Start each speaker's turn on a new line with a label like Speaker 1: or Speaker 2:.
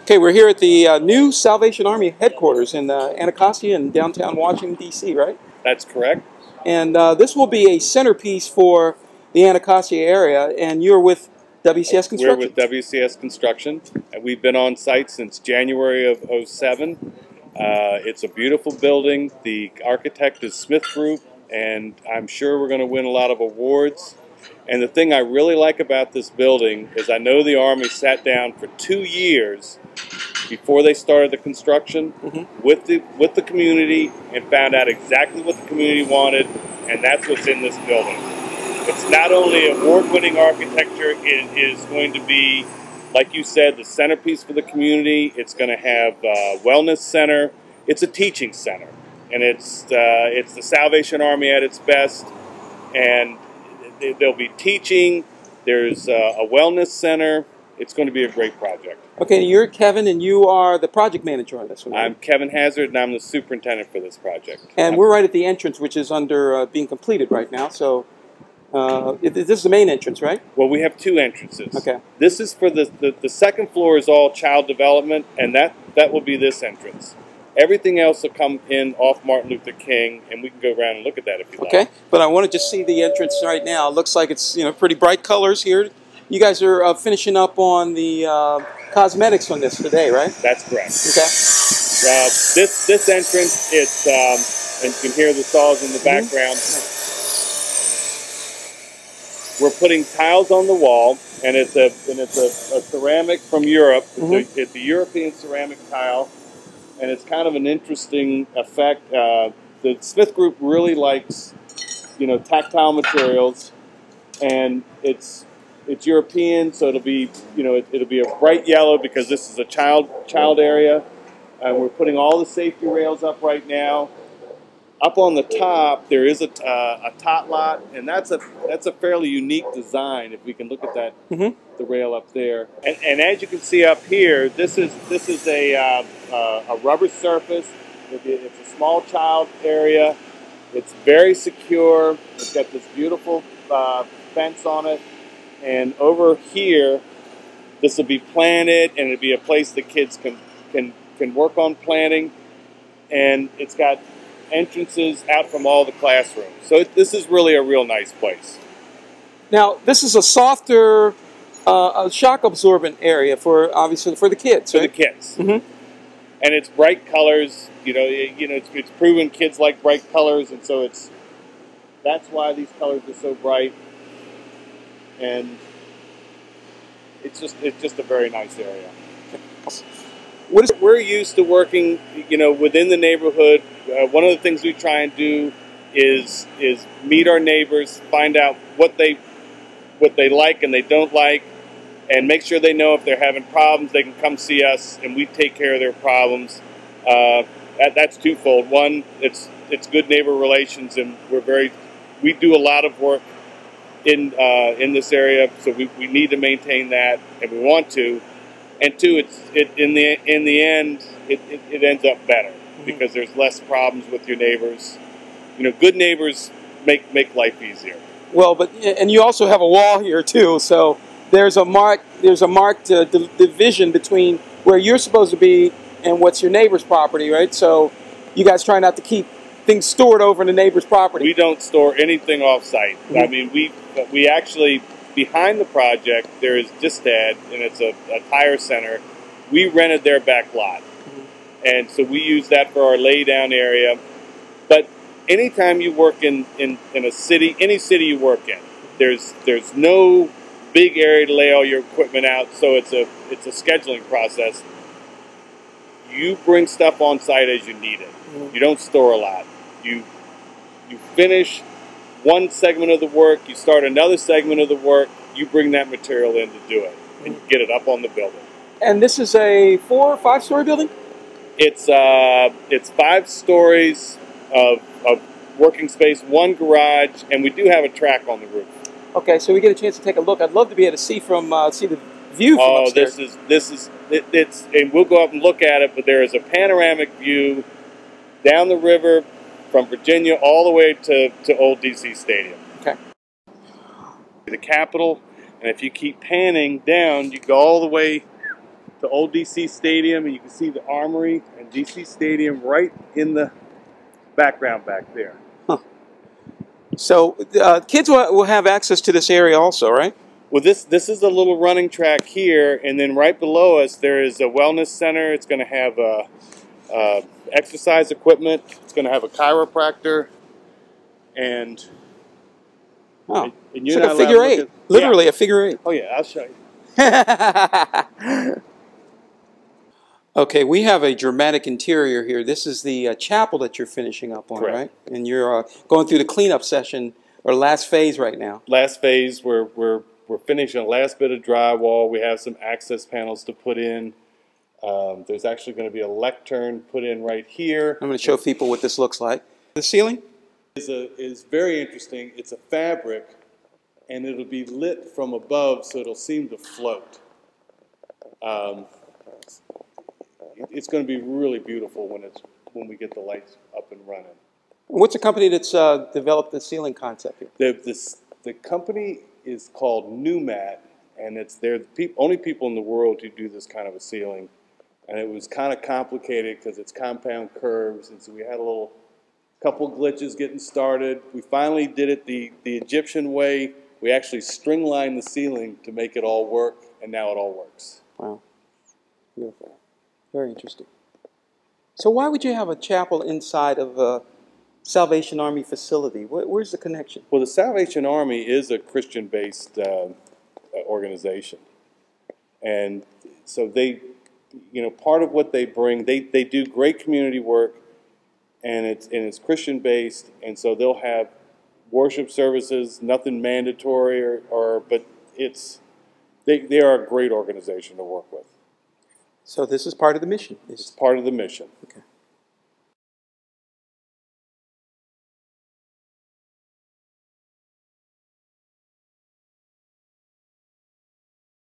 Speaker 1: Okay, we're here at the new Salvation Army headquarters in Anacostia in downtown Washington, D.C., right?
Speaker 2: That's correct.
Speaker 1: And this will be a centerpiece for the Anacostia area, and you're with WCS Construction.
Speaker 2: We're with WCS Construction, and we've been on site since January of '07. It's a beautiful building. The architect is Smith Group, and I'm sure we're going to win a lot of awards. And the thing I really like about this building is I know the Army sat down for 2 years before they started the construction with the community and found out exactly what the community wanted, and that's what's in this building. It's not only award-winning architecture, it is going to be, like you said, the centerpiece for the community. It's going to have a wellness center. It's a teaching center, and it's the Salvation Army at its best, and there'll be teaching. There's a wellness center. It's going to be a great project.
Speaker 1: Okay, you're Kevin, and you are the project manager on this one. Right?
Speaker 2: I'm Kevin Hazard, and I'm the superintendent for this project.
Speaker 1: And we're right at the entrance, which is under being completed right now. So this is the main entrance, right?
Speaker 2: Well, we have two entrances.
Speaker 1: Okay.
Speaker 2: This is for the second floor is all child development, and that will be this entrance. Everything else will come in off Martin Luther King, and we can go around and look at that if you like.
Speaker 1: Okay, but I want to just see the entrance right now. It looks like it's pretty bright colors here. You guys are finishing up on the cosmetics on this today, right?
Speaker 2: That's correct.
Speaker 1: Okay.
Speaker 2: This entrance, it's and you can hear the saws in the background. We're putting tiles on the wall, and it's a ceramic from Europe. It's a European ceramic tile, and it's kind of an interesting effect. The Smith Group really likes, tactile materials, and it's European, so it'll be, it'll be a bright yellow because this is a child area, and we're putting all the safety rails up right now. Up on the top, there is a tot lot, and that's a fairly unique design. If we can look at that, the rail up there, and as you can see up here, this is a rubber surface. It's a small child area. It's very secure. It's got this beautiful fence on it, and over here, this will be planted, and it'll be a place that kids can work on planting, and it's got entrances out from all the classrooms. So this is really a real nice place.
Speaker 1: Now, this is a softer, shock absorbent area obviously for the kids, right?
Speaker 2: For the kids. And it's bright colors. It's proven kids like bright colors, and so that's why these colors are so bright. And it's just a very nice area. We're used to working, within the neighborhood. One of the things we try and do is meet our neighbors, find out what they like and they don't like, and make sure they know if they're having problems, they can come see us, and we take care of their problems. That's twofold. One, it's good neighbor relations, and we do a lot of work in this area, so we need to maintain that, and we want to. And two, in the end, it ends up better because there's less problems with your neighbors. Good neighbors make life easier.
Speaker 1: Well, and you also have a wall here too, so there's a marked division between where you're supposed to be and what's your neighbor's property, right? So you guys try not to keep things stored over in the neighbor's property.
Speaker 2: We don't store anything off-site. I mean, we actually, behind the project, there is Distad, and it's a tire center. We rented their back lot, and so we use that for our lay-down area. But anytime you work in a city, any city you work in, there's no big area to lay all your equipment out, so it's a scheduling process. You bring stuff on site as you need it. You don't store a lot. You finish one segment of the work, you start another segment of the work, you bring that material in to do it, and you get it up on the building. And
Speaker 1: this is a 4 or 5 story building?
Speaker 2: It's 5 stories of working space, 1 garage, and we do have a track on the roof.
Speaker 1: Okay, so we get a chance to take a look. I'd love to be able to see the view from upstairs.
Speaker 2: It's and we'll go up and look at it, but there is a panoramic view down the river from Virginia all the way to Old DC Stadium.
Speaker 1: Okay.
Speaker 2: The Capitol, and if you keep panning down, you go all the way to old DC Stadium, and you can see the Armory and DC Stadium right in the background back there.
Speaker 1: Huh. So kids will have access to this area also, right?
Speaker 2: Well, this is a little running track here, and then right below us there is a wellness center. It's going to have exercise equipment. It's going to have a chiropractor, and
Speaker 1: oh,
Speaker 2: and
Speaker 1: it's like a figure eight. Literally
Speaker 2: yeah.
Speaker 1: a figure eight.
Speaker 2: Oh yeah, I'll show you.
Speaker 1: Okay, we have a dramatic interior here. This is the chapel that you're finishing up on,
Speaker 2: Correct.
Speaker 1: right? And you're going through the cleanup session, or last phase right now.
Speaker 2: Last phase, we're finishing the last bit of drywall. We have some access panels to put in. There's actually going to be a lectern put in right here.
Speaker 1: I'm going to show people what this looks like. The ceiling
Speaker 2: is very interesting. It's a fabric, and it'll be lit from above, so it'll seem to float. It's going to be really beautiful when we get the lights up and running.
Speaker 1: What's the company that's developed the ceiling concept here?
Speaker 2: The company is called Numat, and they're the only people in the world who do this kind of a ceiling. And it was kind of complicated because it's compound curves, and so we had a couple glitches getting started. We finally did it the Egyptian way. We actually string lined the ceiling to make it all work, and now it all works.
Speaker 1: Wow, beautiful, very interesting. So why would you have a chapel inside of a Salvation Army facility? Where's the connection?
Speaker 2: Well, the Salvation Army is a Christian-based organization, and so they, part of what they bring, they do great community work, and it's Christian-based, and so they'll have worship services, nothing mandatory, but they are a great organization to work with.
Speaker 1: So this is part of the mission.
Speaker 2: It's part of the mission.
Speaker 1: Okay.